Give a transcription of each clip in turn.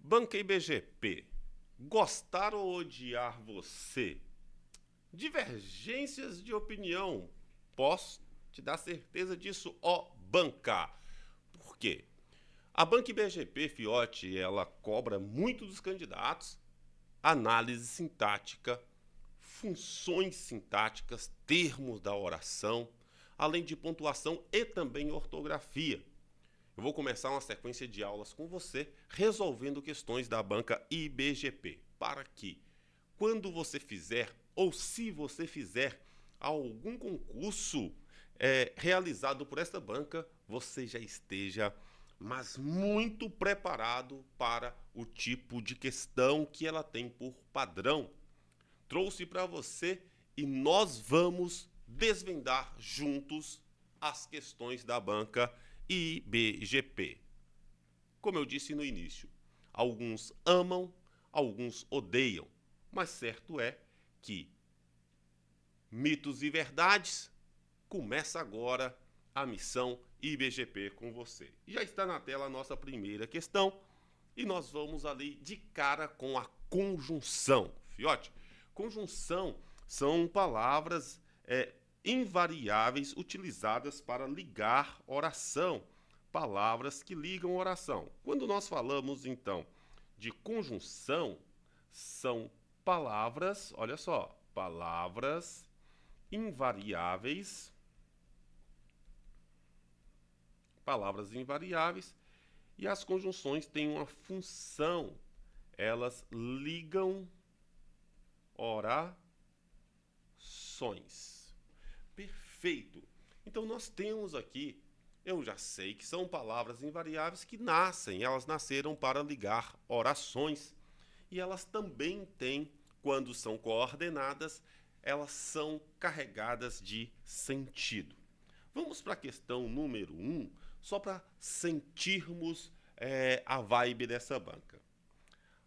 Banca IBGP. Gostar ou odiar você? Divergências de opinião. Posso te dar certeza disso, ó banca. Por quê? A Banca IBGP, Fiote, ela cobra muito dos candidatos análise sintática, funções sintáticas, termos da oração, além de pontuação e também ortografia. Eu vou começar uma sequência de aulas com você resolvendo questões da banca IBGP, para que quando você fizer ou se você fizer algum concurso realizado por esta banca, você já esteja mas muito preparado para o tipo de questão que ela tem por padrão. Trouxe para você e nós vamos desvendar juntos as questões da banca IBGP. Como eu disse no início, alguns amam, alguns odeiam, mas certo é que mitos e verdades começa agora a missão IBGP com você. Já está na tela a nossa primeira questão e nós vamos ali de cara com a conjunção. Fiote, conjunção são palavras invariáveis utilizadas para ligar oração, palavras que ligam oração. Quando nós falamos então de conjunção, são palavras, olha só, palavras invariáveis, e as conjunções têm uma função, elas ligam orações. Perfeito. Então nós temos aqui, eu já sei que são palavras invariáveis que nascem, elas nasceram para ligar orações e elas também têm, quando são coordenadas, elas são carregadas de sentido. Vamos para a questão número 1, só para sentirmos a vibe dessa banca.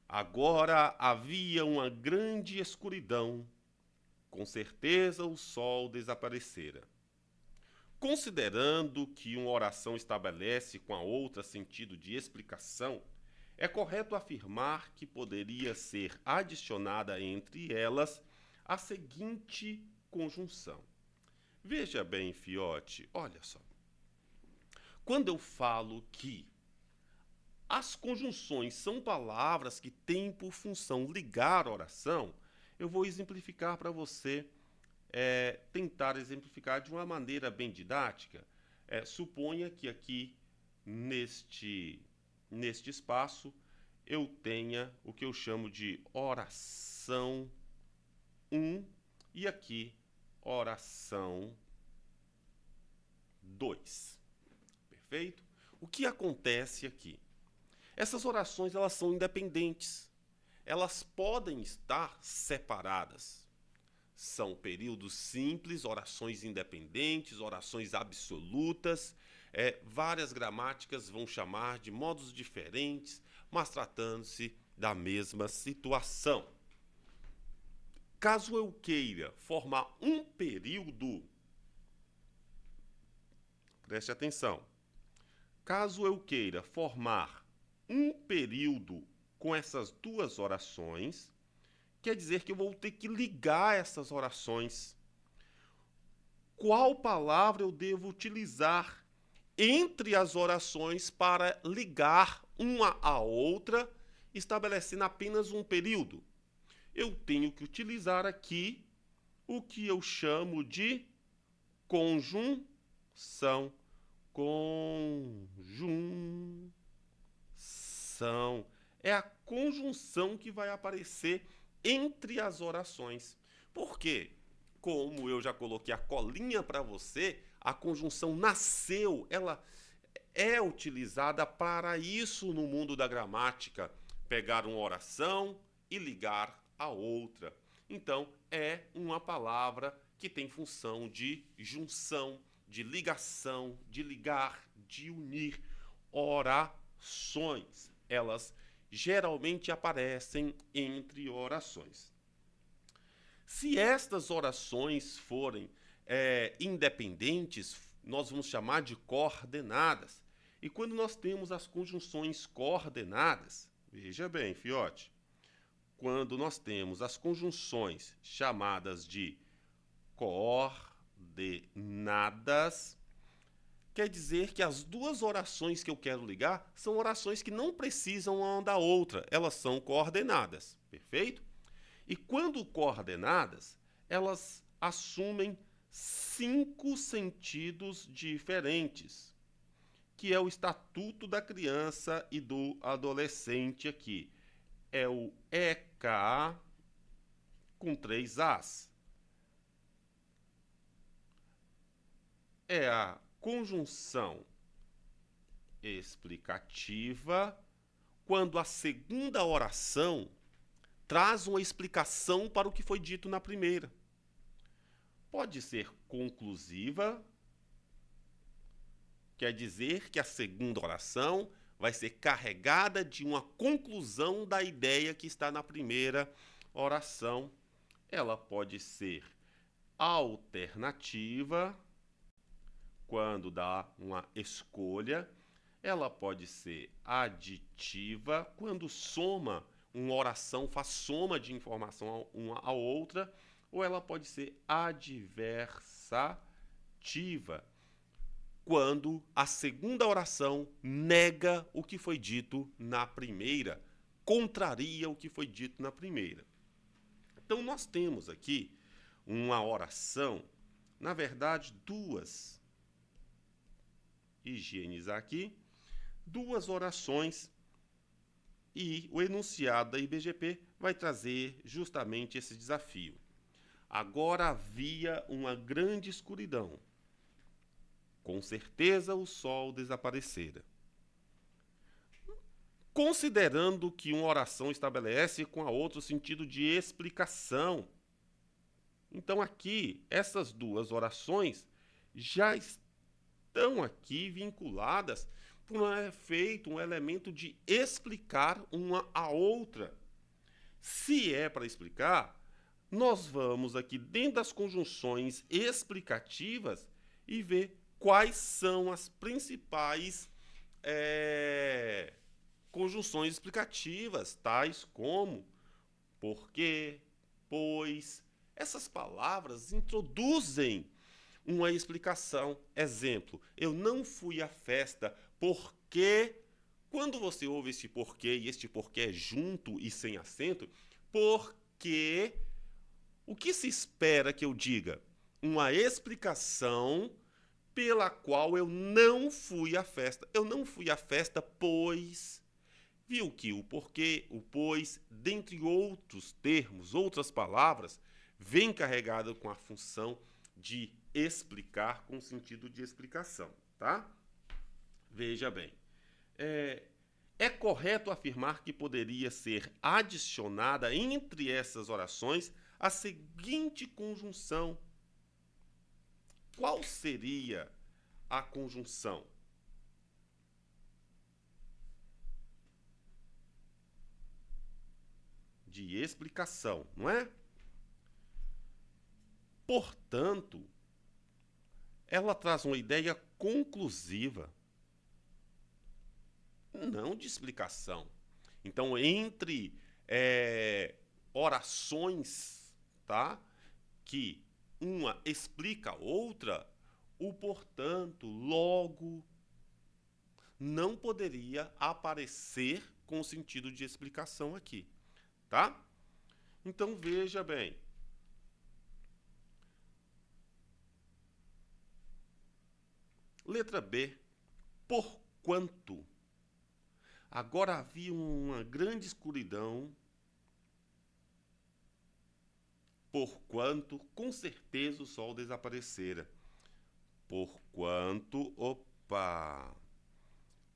Agora havia uma grande escuridão, com certeza o sol desaparecera. Considerando que uma oração estabelece com a outra sentido de explicação, é correto afirmar que poderia ser adicionada entre elas a seguinte conjunção. Veja bem, Fiote, olha só. Quando eu falo que as conjunções são palavras que têm por função ligar oração, eu vou exemplificar para você, tentar exemplificar de uma maneira bem didática. Suponha que aqui, neste espaço, eu tenha o que eu chamo de oração 1 e aqui oração 2. Perfeito? O que acontece aqui? Essas orações elas são independentes. Elas podem estar separadas. São períodos simples, orações independentes, orações absolutas. Várias gramáticas vão chamar de modos diferentes, mas tratando-se da mesma situação. Caso eu queira formar um período, preste atenção. Caso eu queira formar um período com essas duas orações, quer dizer que eu vou ter que ligar essas orações. Qual palavra eu devo utilizar entre as orações para ligar uma à outra, estabelecendo apenas um período? Eu tenho que utilizar aqui o que eu chamo de conjunção. Conjunção. É a conjunção que vai aparecer entre as orações. Por quê? Como eu já coloquei a colinha para você, a conjunção nasceu, ela é utilizada para isso no mundo da gramática. Pegar uma oração e ligar a outra. Então, é uma palavra que tem função de junção, de ligação, de ligar, de unir orações. Elas geralmente aparecem entre orações. Se estas orações forem independentes, nós vamos chamar de coordenadas. E quando nós temos as conjunções coordenadas, Veja bem, fiote. Quando nós temos as conjunções chamadas de coordenadas, quer dizer que as duas orações que eu quero ligar são orações que não precisam uma da outra, elas são coordenadas, perfeito? E quando coordenadas, elas assumem 5 sentidos diferentes, que é o estatuto da criança e do adolescente aqui. É o EK com 3 As. É a conjunção explicativa quando a segunda oração traz uma explicação para o que foi dito na primeira. Pode ser conclusiva, quer dizer que a segunda oração vai ser carregada de uma conclusão da ideia que está na primeira oração. Ela pode ser alternativa, quando dá uma escolha. Ela pode ser aditiva, quando soma uma oração, faz soma de informação uma à outra. Ou ela pode ser adversativa, quando a segunda oração nega o que foi dito na primeira, contraria o que foi dito na primeira. Então, nós temos aqui uma oração, na verdade, duas. Higienizar aqui, duas orações, e o enunciado da IBGP vai trazer justamente esse desafio. Agora havia uma grande escuridão. Com certeza o sol desaparecera. Considerando que uma oração estabelece com a outra o sentido de explicação. Então aqui, essas duas orações já estão aqui vinculadas por um efeito, um elemento de explicar uma a outra. Se é para explicar, nós vamos aqui dentro das conjunções explicativas e ver quais são as principais conjunções explicativas, tais como porque, pois. Essas palavras introduzem uma explicação. Exemplo, eu não fui à festa porque, quando você ouve este porquê, e este porquê é junto e sem acento, porque o que se espera que eu diga? Uma explicação pela qual eu não fui à festa. Eu não fui à festa, pois... Viu que o porquê, o pois, dentre outros termos, outras palavras, vem carregado com a função de explicar, com o sentido de explicação, tá? Veja bem, é correto afirmar que poderia ser adicionada entre essas orações a seguinte conjunção. Qual seria a conjunção? De explicação, não é? Portanto, ela traz uma ideia conclusiva, não de explicação. Então, entre orações, tá, que uma explica a outra, o portanto, logo, não poderia aparecer com o sentido de explicação aqui, tá? Então, veja bem. Letra B, porquanto. Agora havia uma grande escuridão, porquanto, com certeza o sol desaparecera. Porquanto, opa,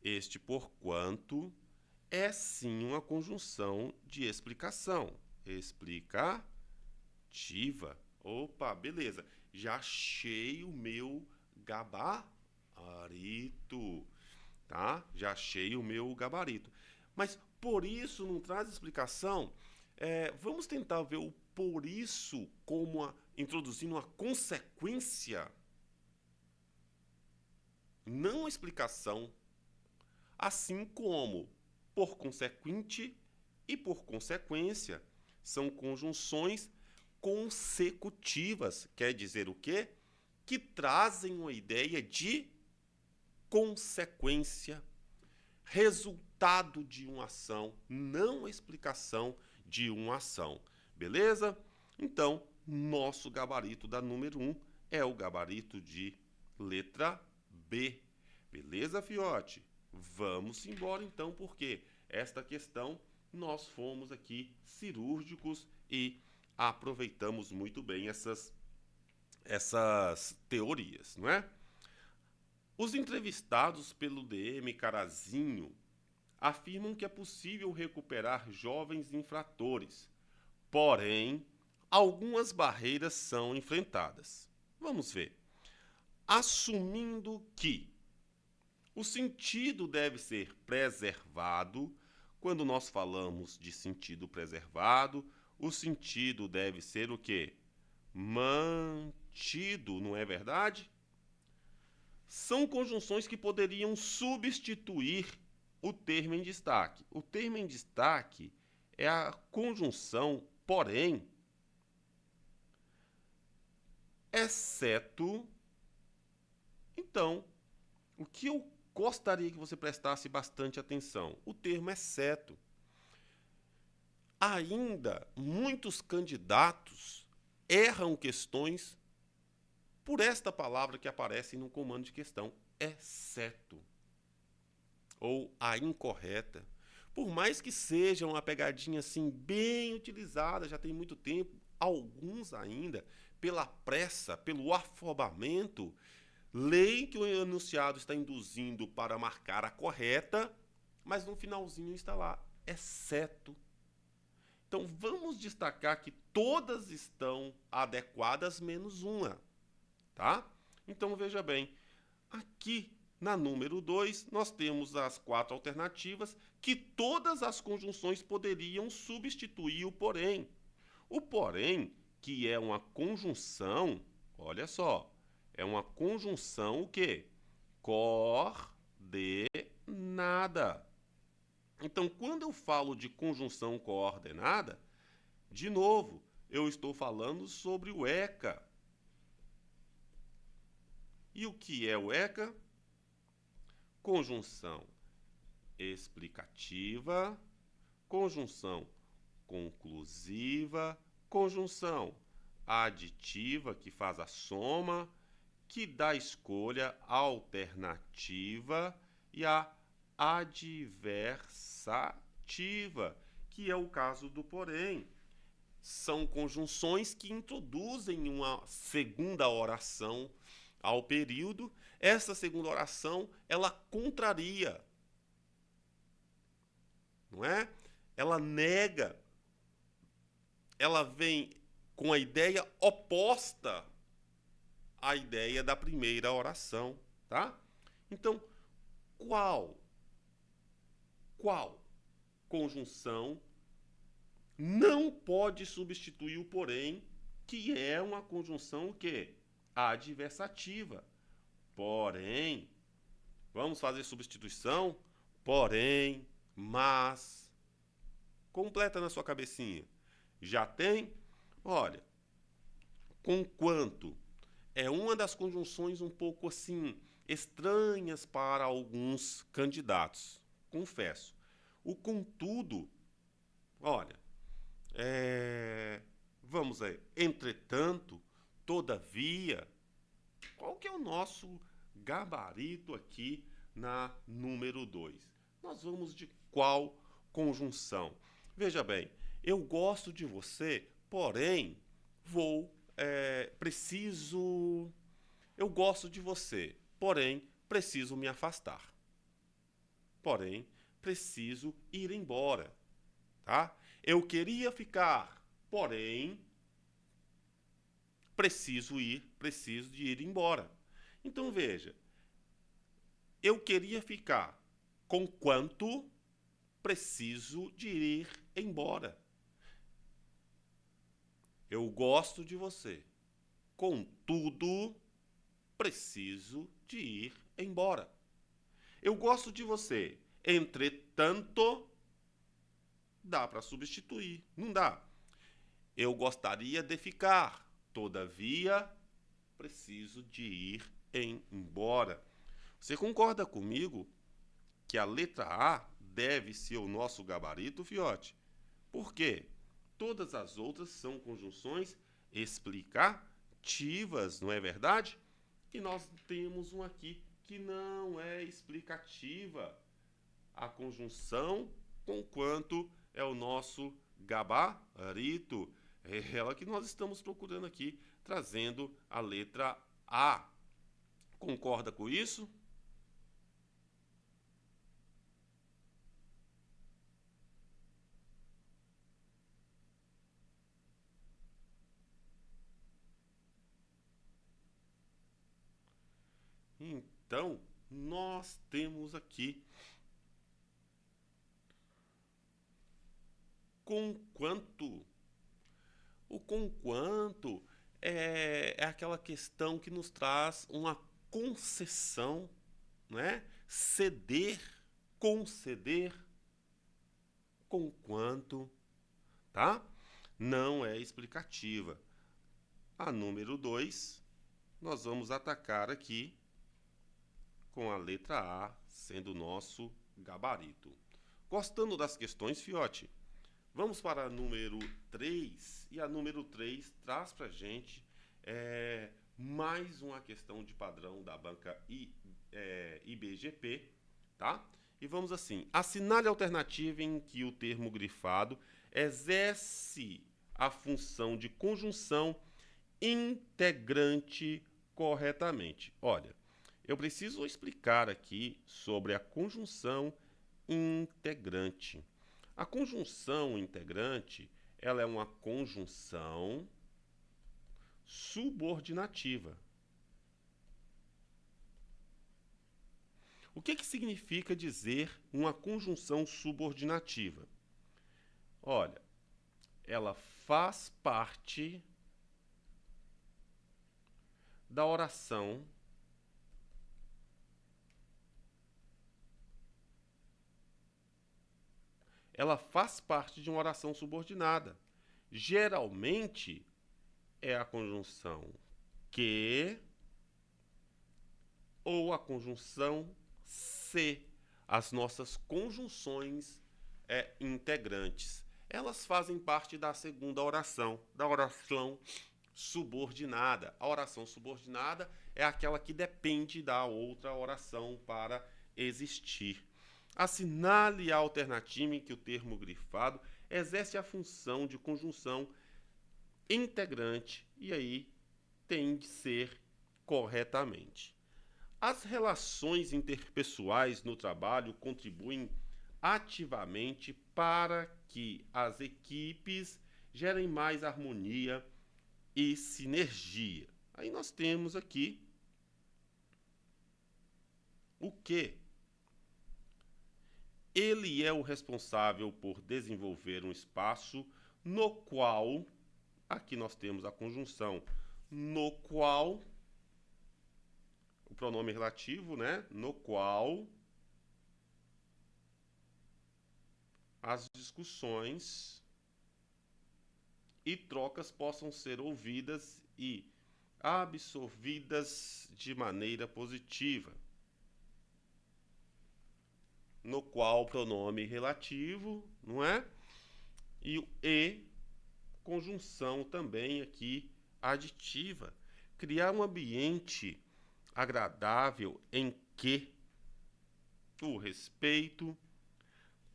este porquanto é sim uma conjunção de explicação. Explicativa. Opa, beleza. Já achei o meu gabarito, tá? Já achei o meu gabarito. Mas por isso não traz explicação. Vamos tentar ver o por isso como introduzindo uma consequência, não uma explicação. Assim como por consequente e por consequência. São conjunções consecutivas. Quer dizer o quê? Que trazem uma ideia de consequência, resultado de uma ação, não a explicação de uma ação. Beleza? Então, nosso gabarito da número 1 é o gabarito de letra B. Beleza, fiote? Vamos embora então, porque esta questão nós fomos aqui cirúrgicos e aproveitamos muito bem essas teorias, não é? Os entrevistados pelo DM Carazinho afirmam que é possível recuperar jovens infratores, porém, algumas barreiras são enfrentadas. Vamos ver. Assumindo que o sentido deve ser preservado, quando nós falamos de sentido preservado, o sentido deve ser o quê? Mantido, não é verdade? São conjunções que poderiam substituir o termo em destaque. O termo em destaque é a conjunção porém, exceto. Então, o que eu gostaria que você prestasse bastante atenção? O termo exceto. Ainda muitos candidatos erram questões por esta palavra que aparece no comando de questão, exceto. Ou a incorreta. Por mais que seja uma pegadinha assim bem utilizada, já tem muito tempo, alguns ainda, pela pressa, pelo afobamento, leem que o enunciado está induzindo para marcar a correta, mas no finalzinho está lá, exceto. Então vamos destacar que todas estão adequadas, menos uma, tá? Então veja bem, aqui na número 2, nós temos as 4 alternativas que todas as conjunções poderiam substituir o porém. O porém, que é uma conjunção, olha só, é uma conjunção o quê? Coordenada. Então, quando eu falo de conjunção coordenada, de novo, eu estou falando sobre o ECA. E o que é o ECA? Conjunção explicativa, conjunção conclusiva, conjunção aditiva, que faz a soma, que dá escolha alternativa, e a adversativa, que é o caso do porém. São conjunções que introduzem uma segunda oração ao período. Essa segunda oração, ela contraria, não é? Ela nega, ela vem com a ideia oposta à ideia da primeira oração, tá? Então, qual conjunção não pode substituir o porém, que é uma conjunção o quê? Adversativa. Porém, vamos fazer substituição? Porém, mas. Completa na sua cabecinha. Já tem? Olha, conquanto é uma das conjunções um pouco assim estranhas para alguns candidatos, confesso. O contudo, olha, vamos aí, entretanto, todavia, qual que é o nosso gabarito aqui na número 2? Nós vamos de qual conjunção? Veja bem, eu gosto de você, porém, preciso... Eu gosto de você, porém, preciso me afastar. Porém, preciso ir embora, tá? Eu queria ficar, porém, preciso de ir embora. Então, veja, eu queria ficar, conquanto preciso de ir embora. Eu gosto de você, contudo, preciso de ir embora. Eu gosto de você, entretanto, entanto, dá para substituir. Não dá. Eu gostaria de ficar, todavia, preciso de ir embora. Você concorda comigo que a letra A deve ser o nosso gabarito, fiote? Por quê? Todas as outras são conjunções explicativas, não é verdade? E nós temos um aqui que não é explicativa. A conjunção conquanto é o nosso gabarito. É ela que nós estamos procurando aqui, trazendo a letra A. Concorda com isso? Então, nós temos aqui conquanto. O conquanto é aquela questão que nos traz uma concessão, né? Ceder, conceder, conquanto, tá? Não é explicativa. A número 2, nós vamos atacar aqui com a letra A sendo o nosso gabarito. Gostando das questões, fiote? Vamos para a número 3. E a número 3 traz para a gente mais uma questão de padrão da banca IBGP, tá? E vamos assim: assinale a alternativa em que o termo grifado exerce a função de conjunção integrante corretamente. Olha, eu preciso explicar aqui sobre a conjunção integrante. A conjunção integrante, ela é uma conjunção subordinativa. O que significa dizer uma conjunção subordinativa? Olha, ela faz parte da oração ela faz parte de uma oração subordinada. Geralmente é a conjunção que ou a conjunção se, as nossas conjunções integrantes. Elas fazem parte da segunda oração, da oração subordinada. A oração subordinada é aquela que depende da outra oração para existir. Assinale a alternativa em que o termo grifado exerce a função de conjunção integrante e aí tem de ser corretamente. As relações interpessoais no trabalho contribuem ativamente para que as equipes gerem mais harmonia e sinergia. Aí nós temos aqui o que? Ele é o responsável por desenvolver um espaço no qual, aqui nós temos a conjunção, no qual, o pronome relativo, né? No qual as discussões e trocas possam ser ouvidas e absorvidas de maneira positiva. No qual o pronome relativo, não é? E o conjunção também aqui aditiva. Criar um ambiente agradável em que o respeito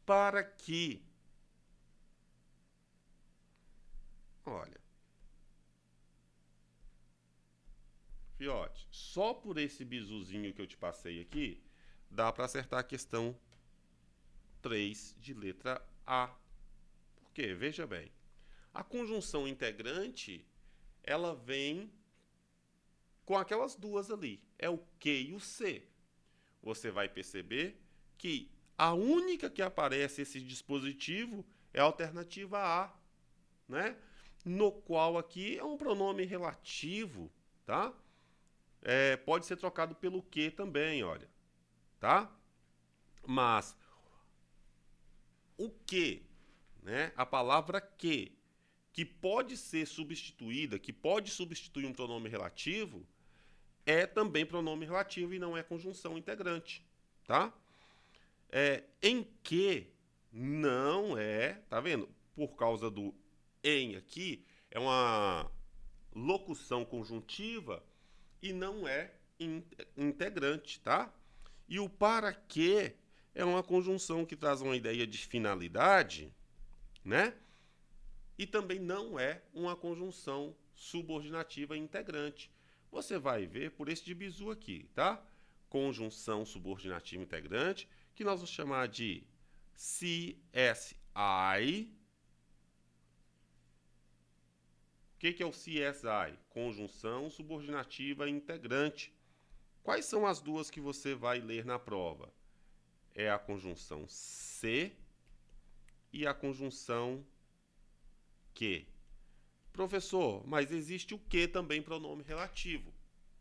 para que, olha, fiote, só por esse bizuzinho que eu te passei aqui, dá para acertar a questão 3 de letra A. Por quê? Veja bem, a conjunção integrante, ela vem com aquelas duas ali, é o que e o se. Você vai perceber que a única que aparece esse dispositivo é a alternativa A, né? No qual aqui é um pronome relativo, tá? Pode ser trocado pelo que também, olha, tá? Mas o que, né? A palavra que pode ser substituída, que pode substituir um pronome relativo, é também pronome relativo e não é conjunção integrante, tá? Em que não é, tá vendo? Por causa do em aqui, é uma locução conjuntiva e não é integrante, tá? E o para que é uma conjunção que traz uma ideia de finalidade, né? E também não é uma conjunção subordinativa integrante. Você vai ver por esse de bizu aqui, tá? Conjunção subordinativa integrante, que nós vamos chamar de CSI. O que é o CSI? Conjunção subordinativa integrante. Quais são as duas que você vai ler na prova? É a conjunção se e a conjunção que. Professor, mas existe o que também pronome relativo?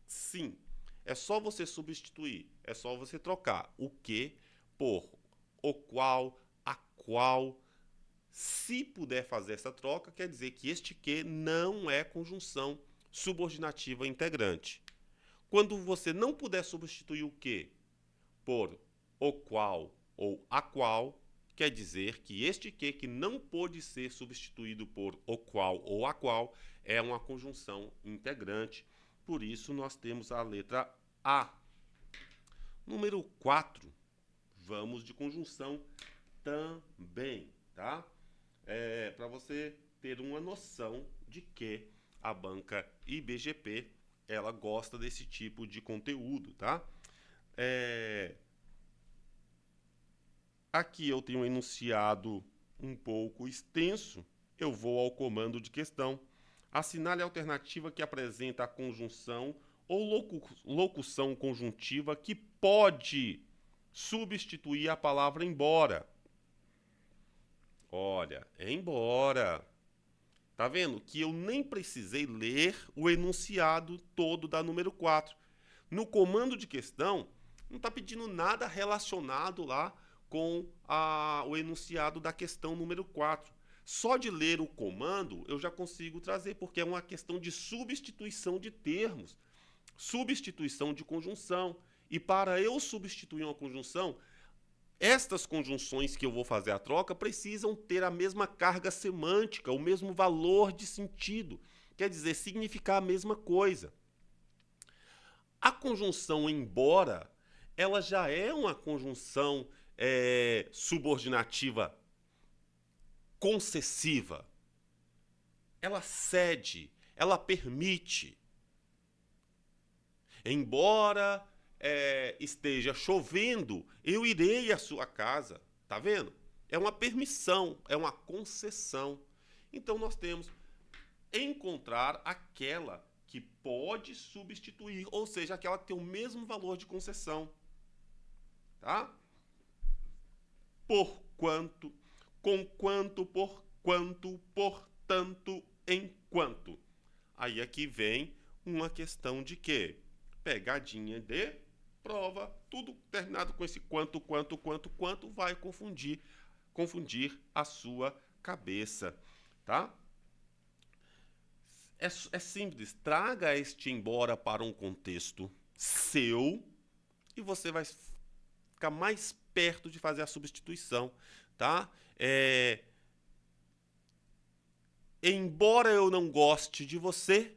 Sim. É só você substituir, é só você trocar o que por o qual, a qual. Se puder fazer essa troca, quer dizer que este que não é conjunção subordinativa integrante. Quando você não puder substituir o que por o qual ou a qual, quer dizer que este que não pode ser substituído por o qual ou a qual é uma conjunção integrante. Por isso, nós temos a letra A. Número 4, vamos de conjunção também, tá? Para você ter uma noção de que a banca IBGP ela gosta desse tipo de conteúdo, tá? Aqui eu tenho um enunciado um pouco extenso. Eu vou ao comando de questão. Assinale a alternativa que apresenta a conjunção ou locução conjuntiva que pode substituir a palavra embora. Olha, embora. Tá vendo que eu nem precisei ler o enunciado todo da número 4. No comando de questão, não está pedindo nada relacionado lá com o enunciado da questão número 4. Só de ler o comando eu já consigo trazer, porque é uma questão de substituição de termos, substituição de conjunção. E para eu substituir uma conjunção, estas conjunções que eu vou fazer a troca precisam ter a mesma carga semântica, o mesmo valor de sentido. Quer dizer, significar a mesma coisa. A conjunção embora, ela já é uma conjunção subordinativa concessiva. Ela cede, ela permite. Embora esteja chovendo, eu irei à sua casa. Tá vendo? É uma permissão, é uma concessão. Então nós temos encontrar aquela que pode substituir, ou seja, aquela que tem o mesmo valor de concessão. Tá? Por quanto, com quanto, por quanto, portanto, enquanto. Aí aqui vem uma questão de quê? Pegadinha de prova, tudo terminado com esse quanto, vai confundir a sua cabeça, tá? É simples, traga este embora para um contexto seu e você vai ficar mais perto de fazer a substituição, tá? Embora eu não goste de você,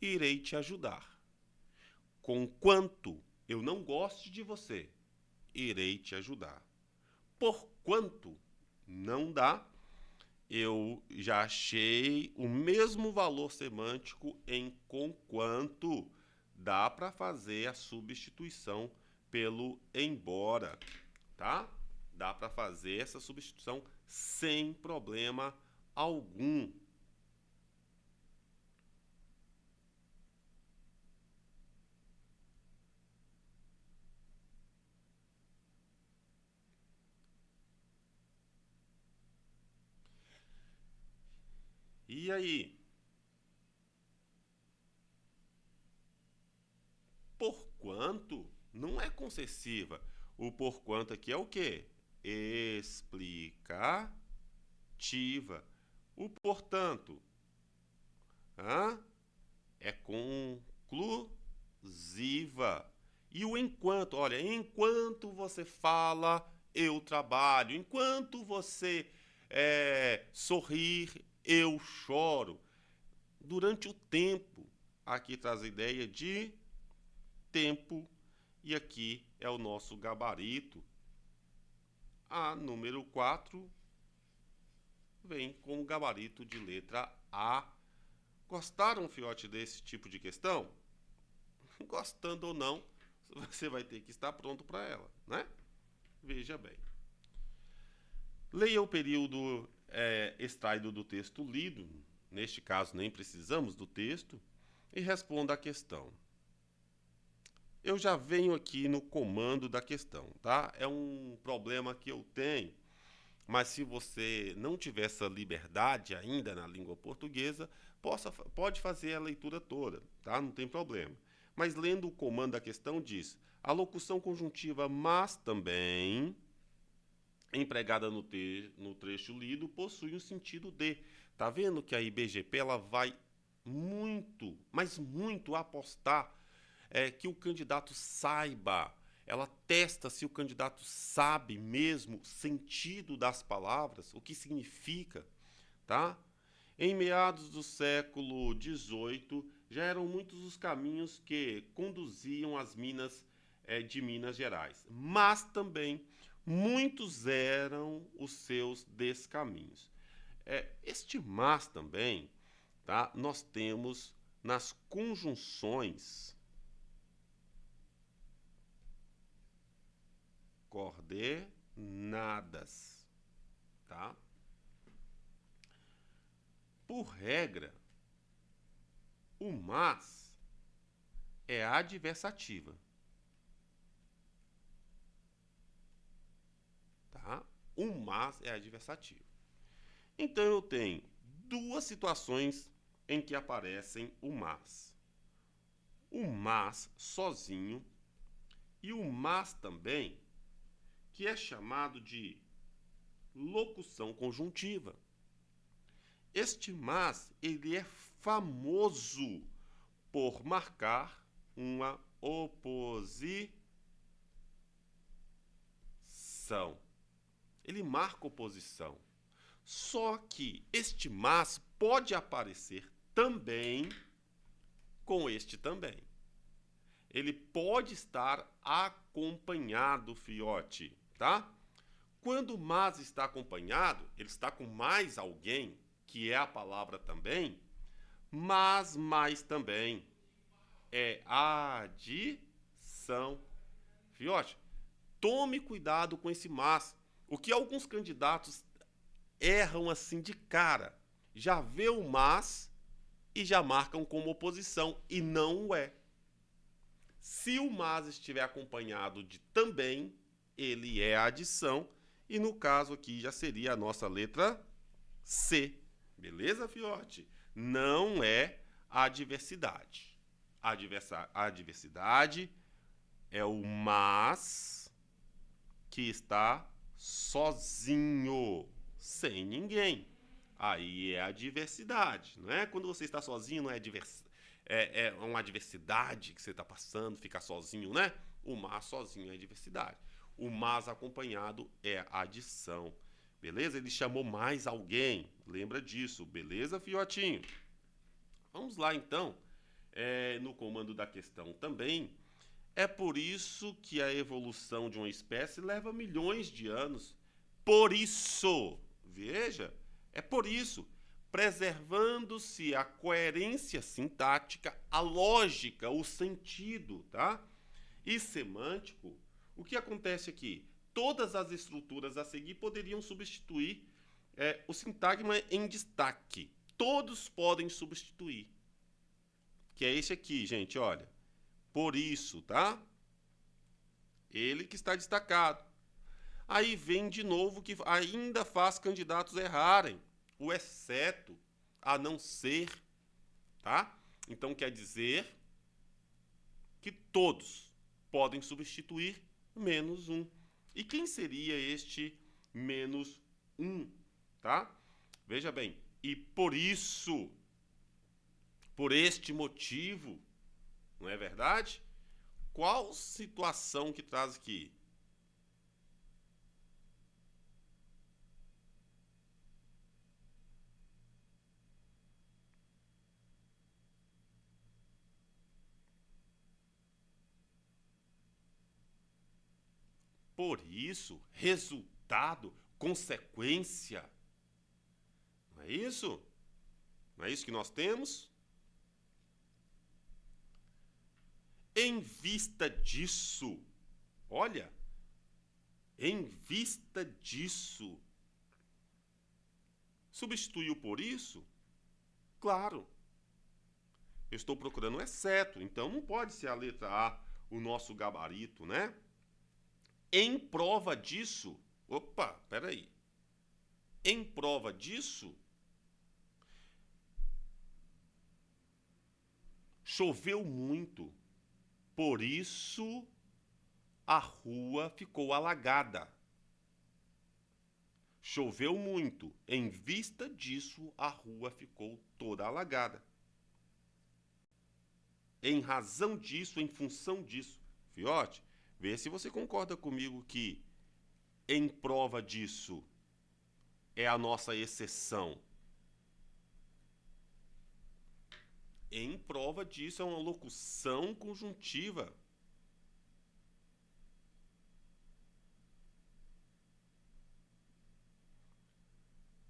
irei te ajudar. Conquanto eu não goste de você, irei te ajudar. Porquanto não dá, eu já achei o mesmo valor semântico em conquanto. Dá para fazer a substituição pelo embora, tá? Dá para fazer essa substituição sem problema algum. E aí? Porquanto não é concessiva. O porquanto aqui é o quê? explicativa. O portanto é conclusiva. E o enquanto, olha, enquanto você fala, eu trabalho. Enquanto você sorrir, eu choro. Durante o tempo, aqui traz a ideia de tempo, e aqui é o nosso gabarito. A número 4 vem com o gabarito de letra A. Gostaram, fiote, desse tipo de questão? Gostando ou não, você vai ter que estar pronto para ela, né? Veja bem. Leia o período extraído do texto lido, neste caso nem precisamos do texto, e responda a questão. Eu já venho aqui no comando da questão, tá? É um problema que eu tenho, mas se você não tiver essa liberdade ainda na língua portuguesa, pode fazer a leitura toda, tá? Não tem problema. Mas lendo o comando da questão diz: a locução conjuntiva mas também, empregada no trecho lido, possui um sentido de. Tá vendo que a IBGP ela vai muito, mas muito apostar que o candidato saiba. Ela testa se o candidato sabe mesmo o sentido das palavras, o que significa, tá? Em meados do século XVIII, já eram muitos os caminhos que conduziam às minas de Minas Gerais, mas também muitos eram os seus descaminhos. Este mas também, tá? Nós temos nas conjunções coordenadas, tá? Por regra, o mas é adversativa, tá? O mas é adversativa. Então eu tenho duas situações em que aparecem o mas. O mas sozinho e o mas também, que é chamado de locução conjuntiva. Este mas, ele é famoso por marcar uma oposição. Ele marca oposição. Só que este mas pode aparecer também com este também. Ele pode estar acompanhado, fiote, tá? Quando o mas está acompanhado, ele está com mais alguém, que é a palavra também, mas mais também é adição. Fiote, tome cuidado com esse mas. O que alguns candidatos erram assim de cara, já vê o mas e já marcam como oposição, e não o é. Se o mas estiver acompanhado de também, ele é adição, e no caso aqui já seria a nossa letra C. Beleza, fiote? Não é a adversidade. A adversidade é o mas que está sozinho, sem ninguém. Aí é a adversidade, não é? Quando você está sozinho, não é uma adversidade que você está passando, ficar sozinho, né? O mas sozinho é adversidade. O mas acompanhado é adição. Beleza? Ele chamou mais alguém. Lembra disso, beleza, fiotinho? Vamos lá, então. No comando da questão também. É por isso que a evolução de uma espécie leva milhões de anos. Por isso, veja, é por isso, preservando-se a coerência sintática, a lógica, o sentido, tá? E semântico, o que acontece aqui? Todas as estruturas a seguir poderiam substituir o sintagma em destaque. Todos podem substituir. Que é esse aqui, gente, olha. Por isso, tá? Ele que está destacado. Aí vem de novo que ainda faz candidatos errarem. O exceto, a não ser, tá? Então quer dizer que todos podem substituir menos um. E quem seria este menos 1, tá? Veja bem, e por isso, por este motivo, não é verdade? Qual situação que traz aqui? Por isso, resultado, consequência. Não é isso? Não é isso que nós temos? Em vista disso, olha, em vista disso, substituiu por isso? Claro. Eu estou procurando um exceto, então não pode ser a letra A o nosso gabarito, né? Em prova disso, opa, peraí. Em prova disso, choveu muito, por isso a rua ficou alagada. Choveu muito, em vista disso a rua ficou toda alagada. Em razão disso, em função disso. Fiote, vê se você concorda comigo que em prova disso é a nossa exceção. Em prova disso é uma locução conjuntiva.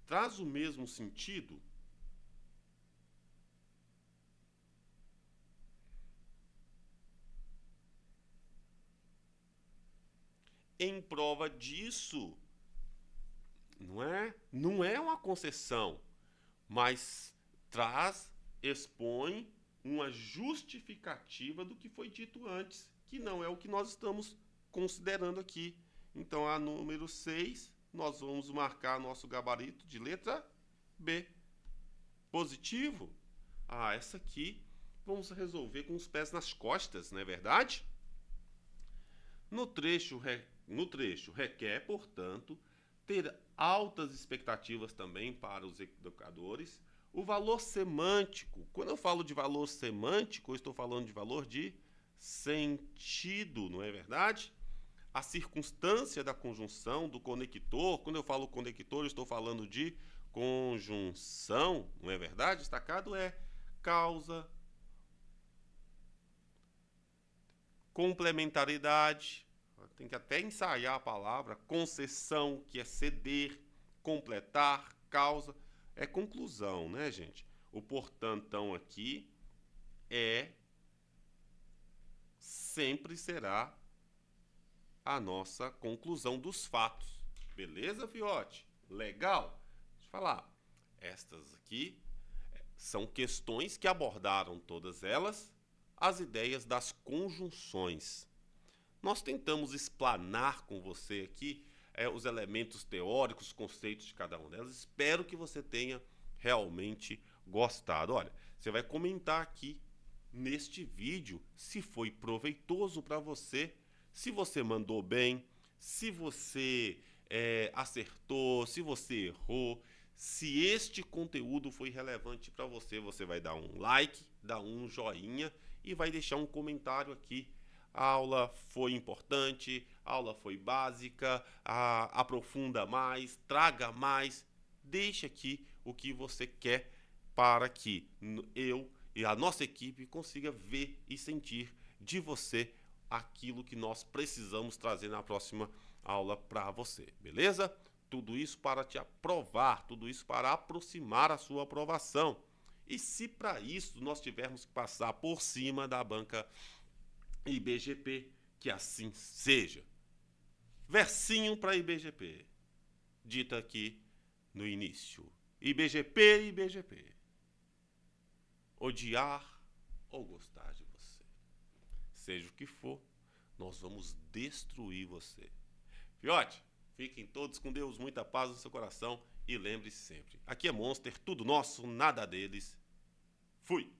Traz o mesmo sentido? Em prova disso, não é uma concessão, mas expõe uma justificativa do que foi dito antes, que não é o que nós estamos considerando aqui. Então, a número 6, nós vamos marcar nosso gabarito de letra B. Positivo? Ah, essa aqui vamos resolver com os pés nas costas, não é verdade? No trecho requer, portanto, ter altas expectativas também para os educadores. O valor semântico, quando eu falo de valor semântico, eu estou falando de valor de sentido, não é verdade? A circunstância da conjunção, do conector, quando eu falo conector, eu estou falando de conjunção, não é verdade? Destacado é causa, complementaridade, tem que até ensaiar a palavra, concessão, que é ceder, completar, causa, é conclusão, né, gente? O portantão aqui sempre será a nossa conclusão dos fatos. Beleza, fiote? Legal? Deixa eu falar. Estas aqui são questões que abordaram todas elas as ideias das conjunções. Nós tentamos explanar com você aqui os elementos teóricos, os conceitos de cada uma delas. Espero que você tenha realmente gostado. Olha, você vai comentar aqui neste vídeo se foi proveitoso para você, se você mandou bem, se você acertou, se você errou. Se este conteúdo foi relevante para você, você vai dar um like, dar um joinha e vai deixar um comentário aqui. A aula foi importante, a aula foi básica, aprofunda mais, traga mais. Deixe aqui o que você quer para que eu e a nossa equipe consiga ver e sentir de você aquilo que nós precisamos trazer na próxima aula para você, beleza? Tudo isso para te aprovar, tudo isso para aproximar a sua aprovação. E se para isso nós tivermos que passar por cima da banca IBGP, que assim seja. Versinho para IBGP, dita aqui no início. IBGP, IBGP. Odiar ou gostar de você. Seja o que for, nós vamos destruir você. Fiote, fiquem todos com Deus, muita paz no seu coração e lembre-se sempre, aqui é Monster, tudo nosso, nada deles. Fui!